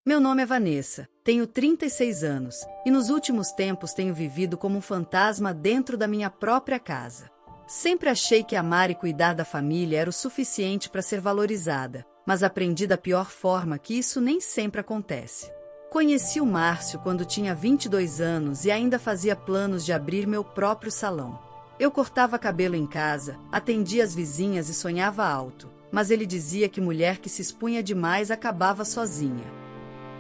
Meu nome é Vanessa, tenho 36 anos, e nos últimos tempos tenho vivido como um fantasma dentro da minha própria casa. Sempre achei que amar e cuidar da família era o suficiente para ser valorizada, mas aprendi da pior forma que isso nem sempre acontece. Conheci o Márcio quando tinha 22 anos e ainda fazia planos de abrir meu próprio salão. Eu cortava cabelo em casa, atendia as vizinhas e sonhava alto, mas ele dizia que mulher que se expunha demais acabava sozinha.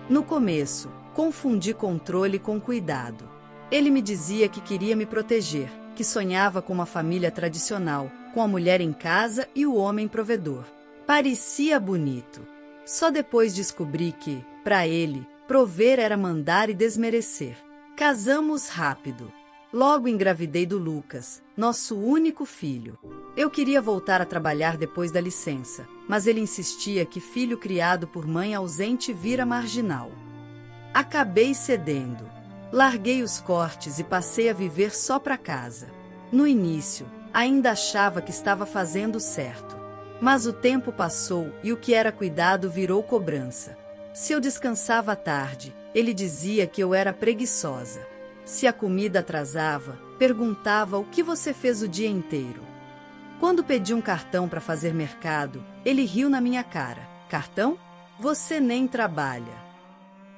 No começo, confundi controle com cuidado. Ele me dizia que queria me proteger, que sonhava com uma família tradicional, com a mulher em casa e o homem provedor. Parecia bonito. Só depois descobri que, para ele, prover era mandar e desmerecer. Casamos rápido. Logo engravidei do Lucas, nosso único filho. Eu queria voltar a trabalhar depois da licença, mas ele insistia que filho criado por mãe ausente vira marginal. Acabei cedendo. Larguei os cortes e passei a viver só para casa. No início, ainda achava que estava fazendo certo. Mas o tempo passou e o que era cuidado virou cobrança. Se eu descansava à tarde, ele dizia que eu era preguiçosa. Se a comida atrasava, perguntava o que você fez o dia inteiro. Quando pedi um cartão para fazer mercado, ele riu na minha cara. Cartão? Você nem trabalha.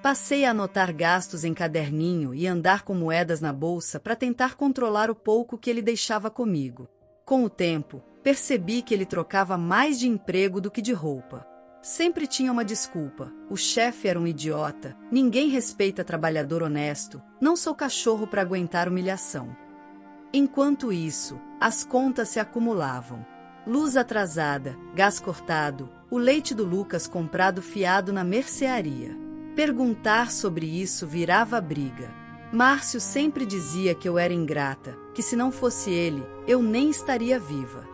Passei a anotar gastos em caderninho e andar com moedas na bolsa para tentar controlar o pouco que ele deixava comigo. Com o tempo, percebi que ele trocava mais de emprego do que de roupa. Sempre tinha uma desculpa. O chefe era um idiota, ninguém respeita trabalhador honesto, não sou cachorro para aguentar humilhação. Enquanto isso, as contas se acumulavam. Luz atrasada, gás cortado, o leite do Lucas comprado fiado na mercearia. Perguntar sobre isso virava briga. Márcio sempre dizia que eu era ingrata, que se não fosse ele, eu nem estaria viva.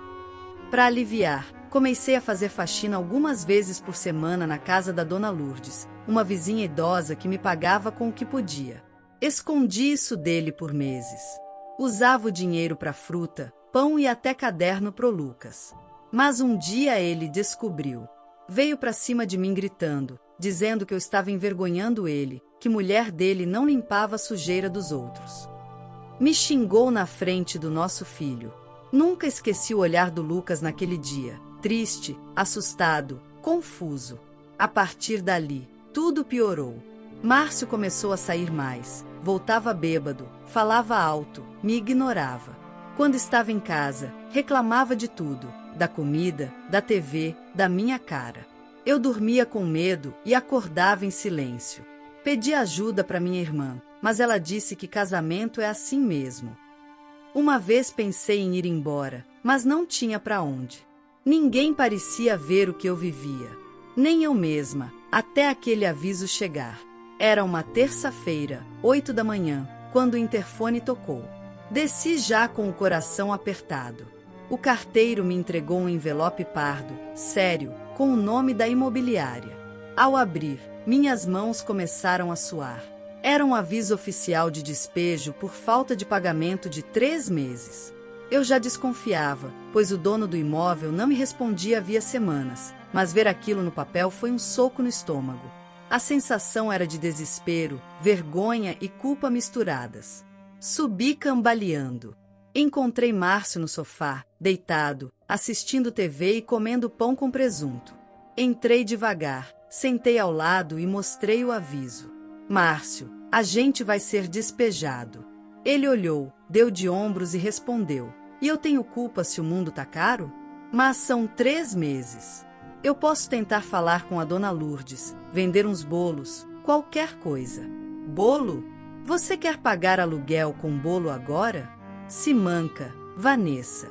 Para aliviar, comecei a fazer faxina algumas vezes por semana na casa da Dona Lourdes, uma vizinha idosa que me pagava com o que podia. Escondi isso dele por meses. Usava o dinheiro para fruta, pão e até caderno pro Lucas. Mas um dia ele descobriu. Veio para cima de mim gritando, dizendo que eu estava envergonhando ele, que mulher dele não limpava a sujeira dos outros. Me xingou na frente do nosso filho. Nunca esqueci o olhar do Lucas naquele dia. Triste, assustado, confuso. A partir dali, tudo piorou. Márcio começou a sair mais, voltava bêbado, falava alto, me ignorava. Quando estava em casa, reclamava de tudo, da comida, da TV, da minha cara. Eu dormia com medo e acordava em silêncio. Pedi ajuda para minha irmã, mas ela disse que casamento é assim mesmo. Uma vez pensei em ir embora, mas não tinha para onde. Ninguém parecia ver o que eu vivia. Nem eu mesma, até aquele aviso chegar. Era uma terça-feira, 8 da manhã, quando o interfone tocou. Desci já com o coração apertado. O carteiro me entregou um envelope pardo, sério, com o nome da imobiliária. Ao abrir, minhas mãos começaram a suar. Era um aviso oficial de despejo por falta de pagamento de 3 meses. Eu já desconfiava, pois o dono do imóvel não me respondia havia semanas, mas ver aquilo no papel foi um soco no estômago. A sensação era de desespero, vergonha e culpa misturadas. Subi cambaleando. Encontrei Márcio no sofá, deitado, assistindo TV e comendo pão com presunto. Entrei devagar, sentei ao lado e mostrei o aviso. Márcio, a gente vai ser despejado. Ele olhou, deu de ombros e respondeu. E eu tenho culpa se o mundo tá caro? Mas são 3 meses. Eu posso tentar falar com a Dona Lourdes, vender uns bolos, qualquer coisa. Bolo? Você quer pagar aluguel com bolo agora? Se manca, Vanessa.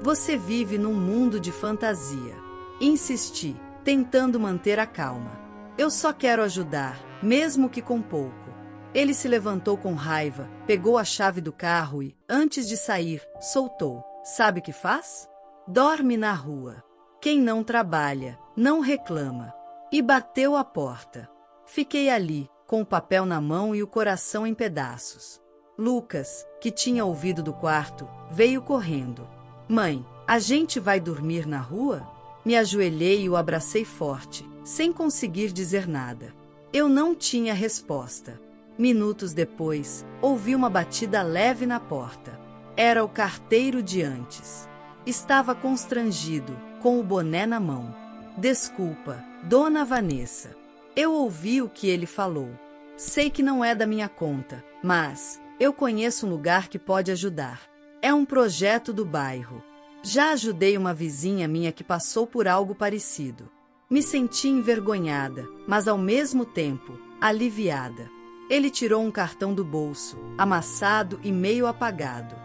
Você vive num mundo de fantasia. Insisti, tentando manter a calma. Eu só quero ajudar, mesmo que com pouco. Ele se levantou com raiva, pegou a chave do carro e, antes de sair, soltou. Sabe o que faz? Dorme na rua. Quem não trabalha, não reclama. E bateu a porta. Fiquei ali, com o papel na mão e o coração em pedaços. Lucas, que tinha ouvido do quarto, veio correndo. Mãe, a gente vai dormir na rua? Me ajoelhei e o abracei forte, sem conseguir dizer nada. Eu não tinha resposta. Minutos depois, ouvi uma batida leve na porta. Era o carteiro de antes. Estava constrangido, com o boné na mão. Desculpa, Dona Vanessa. Eu ouvi o que ele falou. Sei que não é da minha conta, mas eu conheço um lugar que pode ajudar. É um projeto do bairro. Já ajudei uma vizinha minha que passou por algo parecido. Me senti envergonhada, mas ao mesmo tempo, aliviada. Ele tirou um cartão do bolso, amassado e meio apagado.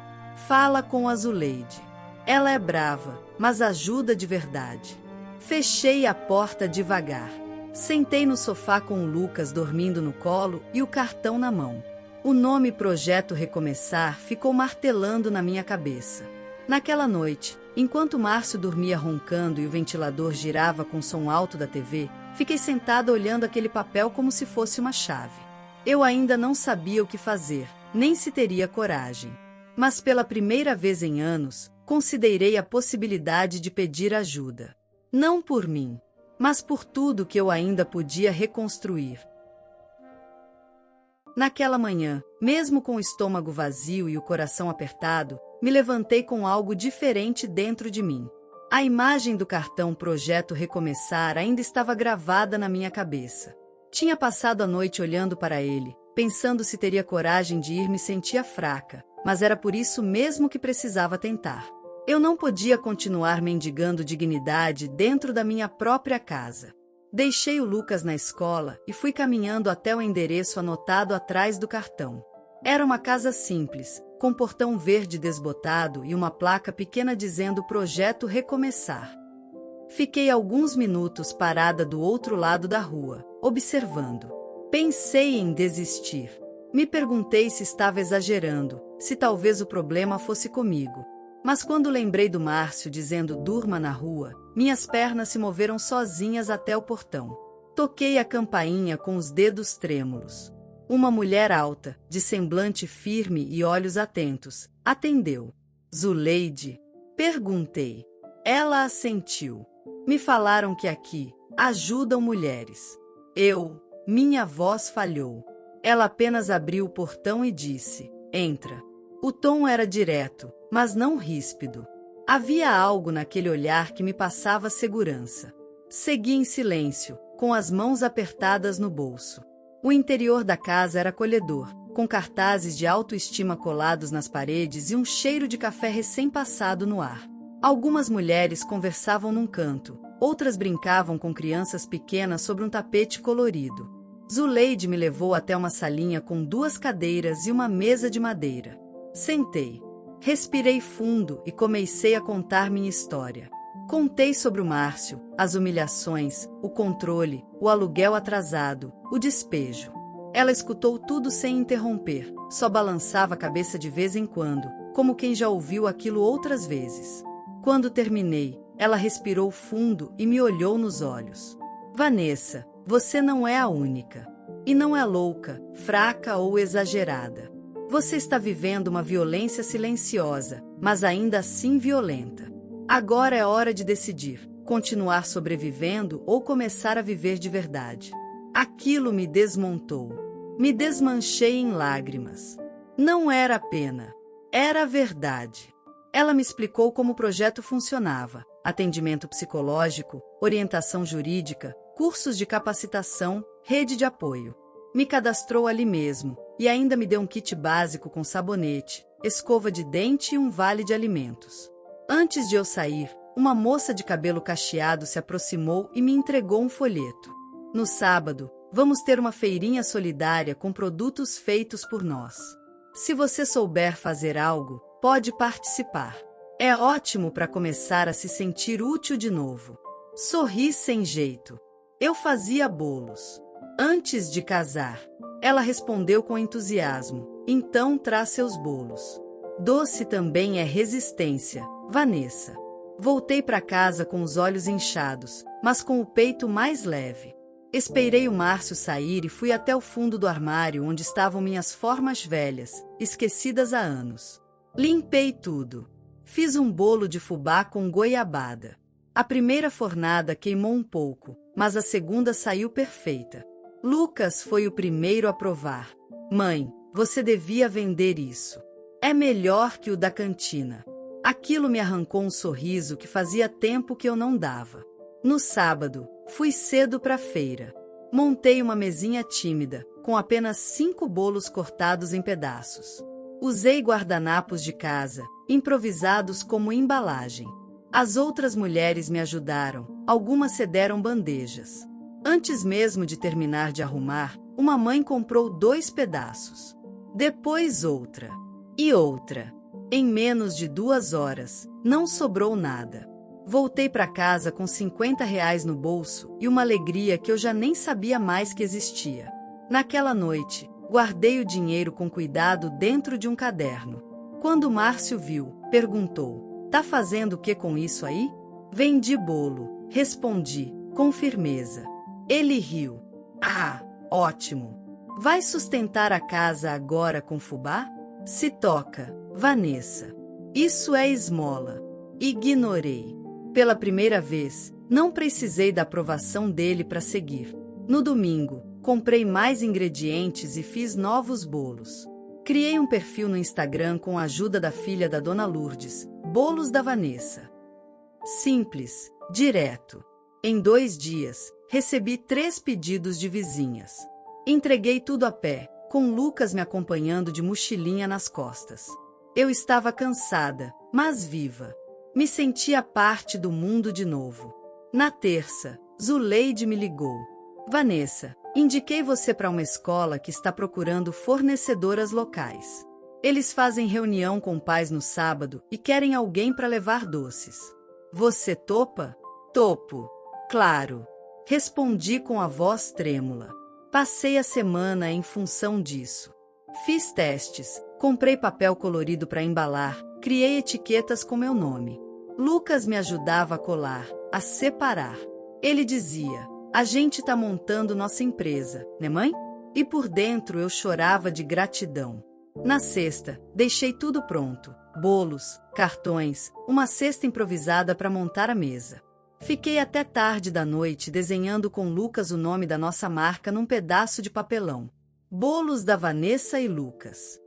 Fala com a Zuleide. Ela é brava, mas ajuda de verdade. Fechei a porta devagar. Sentei no sofá com o Lucas dormindo no colo e o cartão na mão. O nome Projeto Recomeçar ficou martelando na minha cabeça. Naquela noite, enquanto Márcio dormia roncando e o ventilador girava com o som alto da TV, fiquei sentada olhando aquele papel como se fosse uma chave. Eu ainda não sabia o que fazer, nem se teria coragem. Mas pela primeira vez em anos, considerei a possibilidade de pedir ajuda. Não por mim, mas por tudo que eu ainda podia reconstruir. Naquela manhã, mesmo com o estômago vazio e o coração apertado, me levantei com algo diferente dentro de mim. A imagem do cartão Projeto Recomeçar ainda estava gravada na minha cabeça. Tinha passado a noite olhando para ele, pensando se teria coragem de ir. Me sentia fraca, mas era por isso mesmo que precisava tentar. Eu não podia continuar mendigando dignidade dentro da minha própria casa. Deixei o Lucas na escola e fui caminhando até o endereço anotado atrás do cartão. Era uma casa simples, com portão verde desbotado e uma placa pequena dizendo Projeto Recomeçar. Fiquei alguns minutos parada do outro lado da rua, observando. Pensei em desistir. Me perguntei se estava exagerando, se talvez o problema fosse comigo. Mas quando lembrei do Márcio dizendo durma na rua, minhas pernas se moveram sozinhas até o portão. Toquei a campainha com os dedos trêmulos. Uma mulher alta, de semblante firme e olhos atentos, atendeu. Zuleide? Perguntei. Ela assentiu. Me falaram que aqui ajudam mulheres. Minha voz falhou. Ela apenas abriu o portão e disse, entra. O tom era direto, mas não ríspido. Havia algo naquele olhar que me passava segurança. Segui em silêncio, com as mãos apertadas no bolso. O interior da casa era acolhedor, com cartazes de autoestima colados nas paredes e um cheiro de café recém-passado no ar. Algumas mulheres conversavam num canto, outras brincavam com crianças pequenas sobre um tapete colorido. Zuleide me levou até uma salinha com 2 cadeiras e uma mesa de madeira. Sentei. Respirei fundo e comecei a contar minha história. Contei sobre o Márcio, as humilhações, o controle, o aluguel atrasado, o despejo. Ela escutou tudo sem interromper, só balançava a cabeça de vez em quando, como quem já ouviu aquilo outras vezes. Quando terminei, ela respirou fundo e me olhou nos olhos. Vanessa, você não é a única. E não é louca, fraca ou exagerada. Você está vivendo uma violência silenciosa, mas ainda assim violenta. Agora é hora de decidir, continuar sobrevivendo ou começar a viver de verdade. Aquilo me desmontou. Me desmanchei em lágrimas. Não era pena, era a verdade. Ela me explicou como o projeto funcionava, atendimento psicológico, orientação jurídica, cursos de capacitação, rede de apoio. Me cadastrou ali mesmo, e ainda me deu um kit básico com sabonete, escova de dente e um vale de alimentos. Antes de eu sair, uma moça de cabelo cacheado se aproximou e me entregou um folheto. No sábado, vamos ter uma feirinha solidária com produtos feitos por nós. Se você souber fazer algo, pode participar. É ótimo para começar a se sentir útil de novo. Sorri sem jeito. Eu fazia bolos. Antes de casar. Ela respondeu com entusiasmo. Então traz seus bolos. Doce também é resistência, Vanessa. Voltei para casa com os olhos inchados, mas com o peito mais leve. Esperei o Márcio sair e fui até o fundo do armário onde estavam minhas formas velhas, esquecidas há anos. Limpei tudo. Fiz um bolo de fubá com goiabada. A primeira fornada queimou um pouco, mas a segunda saiu perfeita. Lucas foi o primeiro a provar. Mãe, você devia vender isso. É melhor que o da cantina. Aquilo me arrancou um sorriso que fazia tempo que eu não dava. No sábado, fui cedo para a feira. Montei uma mesinha tímida, com apenas 5 bolos cortados em pedaços. Usei guardanapos de casa, improvisados como embalagem. As outras mulheres me ajudaram, algumas cederam bandejas. Antes mesmo de terminar de arrumar, uma mãe comprou 2 pedaços. Depois outra. E outra. Em menos de 2 horas, não sobrou nada. Voltei para casa com R$ 50 no bolso e uma alegria que eu já nem sabia mais que existia. Naquela noite, guardei o dinheiro com cuidado dentro de um caderno. Quando Márcio viu, perguntou: "Tá fazendo o que com isso aí?" "Vendi bolo", respondi, com firmeza. Ele riu. "Ah, ótimo! Vai sustentar a casa agora com fubá?" "Se toca, Vanessa. Isso é esmola." Ignorei. Pela primeira vez, não precisei da aprovação dele para seguir. No domingo, comprei mais ingredientes e fiz novos bolos. Criei um perfil no Instagram com a ajuda da filha da Dona Lourdes, Bolos da Vanessa. Simples, direto. Em 2 dias, recebi 3 pedidos de vizinhas. Entreguei tudo a pé, com Lucas me acompanhando de mochilinha nas costas. Eu estava cansada, mas viva. Me sentia parte do mundo de novo. Na terça, Zuleide me ligou. "Vanessa, indiquei você para uma escola que está procurando fornecedoras locais. Eles fazem reunião com pais no sábado e querem alguém para levar doces. Você topa?" "Topo. Claro." Respondi com a voz trêmula. Passei a semana em função disso. Fiz testes, comprei papel colorido para embalar, criei etiquetas com meu nome. Lucas me ajudava a colar, a separar. Ele dizia: "A gente tá montando nossa empresa, né, mãe?" E por dentro eu chorava de gratidão. Na sexta, deixei tudo pronto: bolos, cartões, uma cesta improvisada para montar a mesa. Fiquei até tarde da noite desenhando com Lucas o nome da nossa marca num pedaço de papelão. Bolos da Vanessa e Lucas.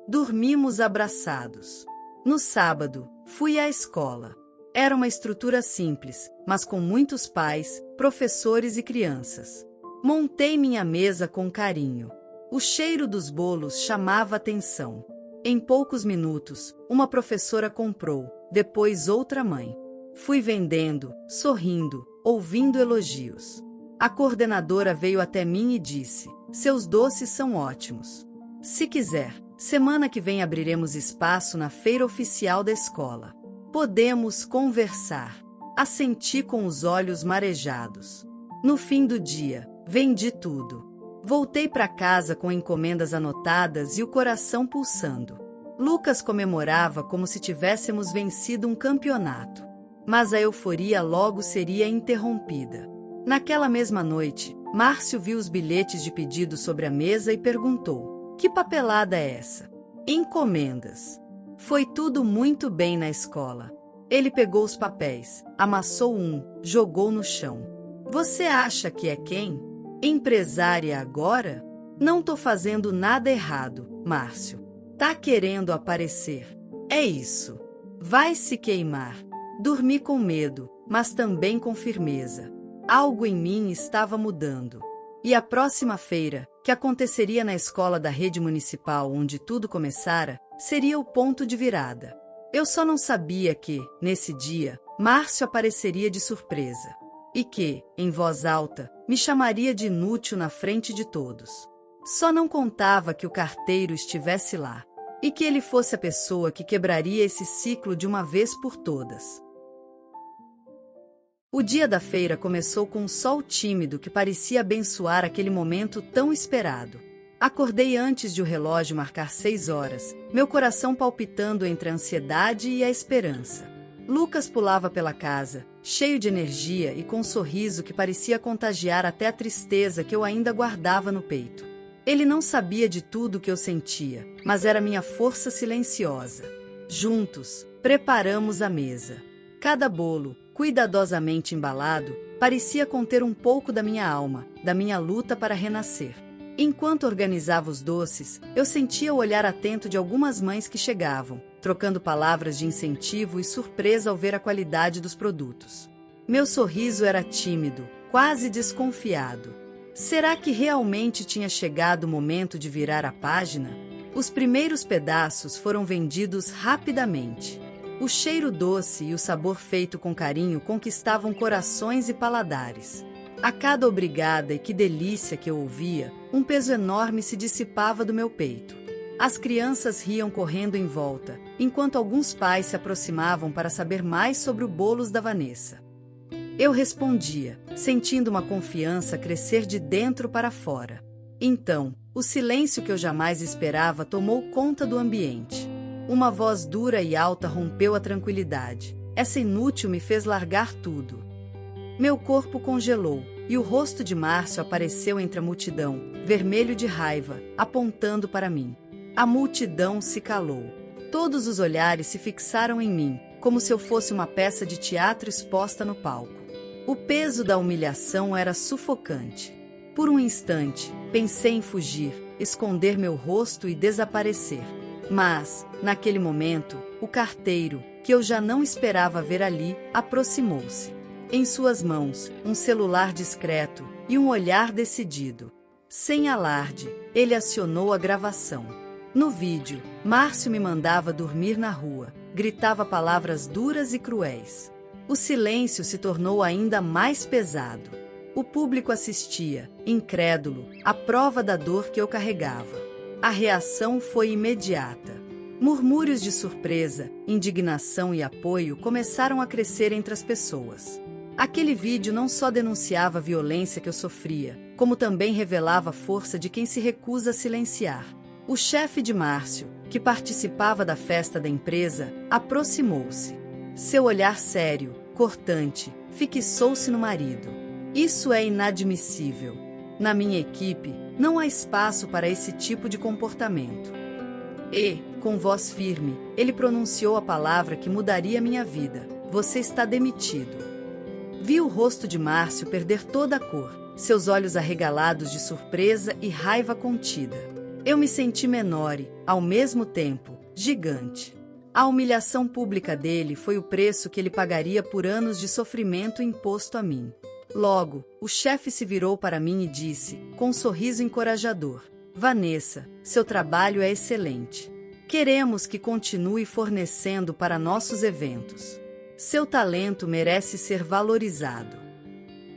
Dormimos abraçados. No sábado, fui à escola. Era uma estrutura simples, mas com muitos pais, professores e crianças. Montei minha mesa com carinho. O cheiro dos bolos chamava atenção. Em poucos minutos, uma professora comprou, depois outra mãe. Fui vendendo, sorrindo, ouvindo elogios. A coordenadora veio até mim e disse: "Seus doces são ótimos. Se quiser, semana que vem abriremos espaço na feira oficial da escola. Podemos conversar." Assenti com os olhos marejados. No fim do dia, vendi tudo. Voltei para casa com encomendas anotadas e o coração pulsando. Lucas comemorava como se tivéssemos vencido um campeonato. Mas a euforia logo seria interrompida. Naquela mesma noite, Márcio viu os bilhetes de pedido sobre a mesa e perguntou: "Que papelada é essa?" "Encomendas." Foi tudo muito bem na escola. Ele pegou os papéis, amassou um, jogou no chão. "Você acha que é quem? Empresária agora?" "Não tô fazendo nada errado, Márcio. Tá querendo aparecer. É isso. Vai se queimar." Dormi com medo, mas também com firmeza. Algo em mim estava mudando. E a próxima feira, que aconteceria na escola da rede municipal onde tudo começara, seria o ponto de virada. Eu só não sabia que, nesse dia, Márcio apareceria de surpresa. E que, em voz alta, me chamaria de inútil na frente de todos. Só não contava que o carteiro estivesse lá. E que ele fosse a pessoa que quebraria esse ciclo de uma vez por todas. O dia da feira começou com um sol tímido que parecia abençoar aquele momento tão esperado. Acordei antes de o relógio marcar 6 horas, meu coração palpitando entre a ansiedade e a esperança. Lucas pulava pela casa, cheio de energia e com um sorriso que parecia contagiar até a tristeza que eu ainda guardava no peito. Ele não sabia de tudo o que eu sentia, mas era minha força silenciosa. Juntos, preparamos a mesa. Cada bolo, cuidadosamente embalado, parecia conter um pouco da minha alma, da minha luta para renascer. Enquanto organizava os doces, eu sentia o olhar atento de algumas mães que chegavam, trocando palavras de incentivo e surpresa ao ver a qualidade dos produtos. Meu sorriso era tímido, quase desconfiado. Será que realmente tinha chegado o momento de virar a página? Os primeiros pedaços foram vendidos rapidamente. O cheiro doce e o sabor feito com carinho conquistavam corações e paladares. A cada obrigada e que delícia que eu ouvia, um peso enorme se dissipava do meu peito. As crianças riam correndo em volta, enquanto alguns pais se aproximavam para saber mais sobre o bolos da Vanessa. Eu respondia, sentindo uma confiança crescer de dentro para fora. Então, o silêncio que eu jamais esperava tomou conta do ambiente. Uma voz dura e alta rompeu a tranquilidade. Essa inútil me fez largar tudo. Meu corpo congelou, e o rosto de Márcio apareceu entre a multidão, vermelho de raiva, apontando para mim. A multidão se calou. Todos os olhares se fixaram em mim, como se eu fosse uma peça de teatro exposta no palco. O peso da humilhação era sufocante. Por um instante, pensei em fugir, esconder meu rosto e desaparecer. Mas, naquele momento, o carteiro, que eu já não esperava ver ali, aproximou-se. Em suas mãos, um celular discreto e um olhar decidido. Sem alarde, ele acionou a gravação. No vídeo, Márcio me mandava dormir na rua, gritava palavras duras e cruéis. O silêncio se tornou ainda mais pesado. O público assistia, incrédulo, à prova da dor que eu carregava. A reação foi imediata. Murmúrios de surpresa, indignação e apoio começaram a crescer entre as pessoas. Aquele vídeo não só denunciava a violência que eu sofria, como também revelava a força de quem se recusa a silenciar. O chefe de Márcio, que participava da festa da empresa, aproximou-se. Seu olhar sério, cortante, fixou-se no marido. Isso é inadmissível. Na minha equipe, não há espaço para esse tipo de comportamento. E, com voz firme, ele pronunciou a palavra que mudaria minha vida. Você está demitido. Vi o rosto de Márcio perder toda a cor, seus olhos arregalados de surpresa e raiva contida. Eu me senti menor e, ao mesmo tempo, gigante. A humilhação pública dele foi o preço que ele pagaria por anos de sofrimento imposto a mim. Logo, o chefe se virou para mim e disse, com um sorriso encorajador: Vanessa, seu trabalho é excelente. Queremos que continue fornecendo para nossos eventos. Seu talento merece ser valorizado.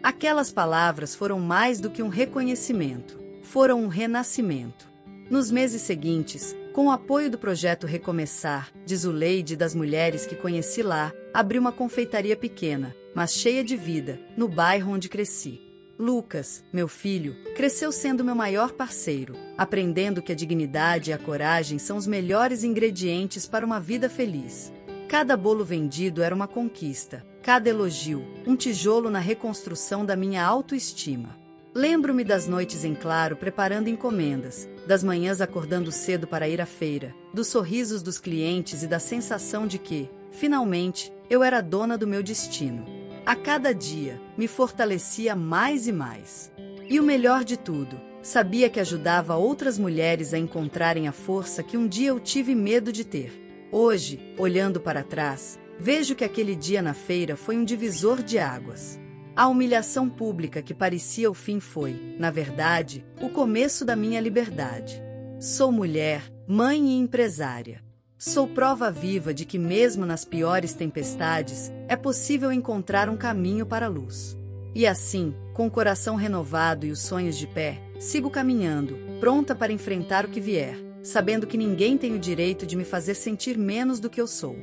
Aquelas palavras foram mais do que um reconhecimento, foram um renascimento. Nos meses seguintes, com o apoio do projeto Recomeçar, de Zuleide e das mulheres que conheci lá, abri uma confeitaria pequena, mas cheia de vida, no bairro onde cresci. Lucas, meu filho, cresceu sendo meu maior parceiro, aprendendo que a dignidade e a coragem são os melhores ingredientes para uma vida feliz. Cada bolo vendido era uma conquista, cada elogio, um tijolo na reconstrução da minha autoestima. Lembro-me das noites em claro preparando encomendas, das manhãs acordando cedo para ir à feira, dos sorrisos dos clientes e da sensação de que, finalmente, eu era dona do meu destino. A cada dia, me fortalecia mais e mais. E o melhor de tudo, sabia que ajudava outras mulheres a encontrarem a força que um dia eu tive medo de ter. Hoje, olhando para trás, vejo que aquele dia na feira foi um divisor de águas. A humilhação pública que parecia o fim foi, na verdade, o começo da minha liberdade. Sou mulher, mãe e empresária. Sou prova viva de que mesmo nas piores tempestades, é possível encontrar um caminho para a luz. E assim, com o coração renovado e os sonhos de pé, sigo caminhando, pronta para enfrentar o que vier, sabendo que ninguém tem o direito de me fazer sentir menos do que eu sou.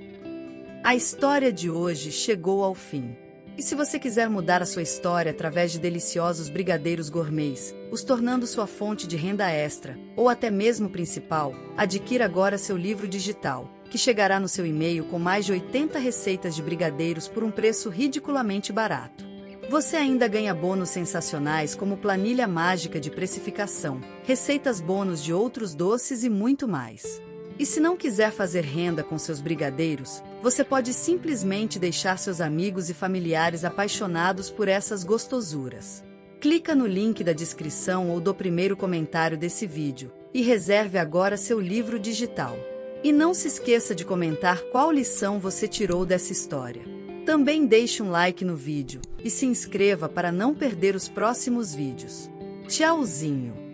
A história de hoje chegou ao fim. E se você quiser mudar a sua história através de deliciosos brigadeiros gourmets, os tornando sua fonte de renda extra, ou até mesmo principal, adquira agora seu livro digital, que chegará no seu e-mail com mais de 80 receitas de brigadeiros por um preço ridiculamente barato. Você ainda ganha bônus sensacionais como planilha mágica de precificação, receitas bônus de outros doces e muito mais. E se não quiser fazer renda com seus brigadeiros, você pode simplesmente deixar seus amigos e familiares apaixonados por essas gostosuras. Clica no link da descrição ou do primeiro comentário desse vídeo e reserve agora seu livro digital. E não se esqueça de comentar qual lição você tirou dessa história. Também deixe um like no vídeo e se inscreva para não perder os próximos vídeos. Tchauzinho!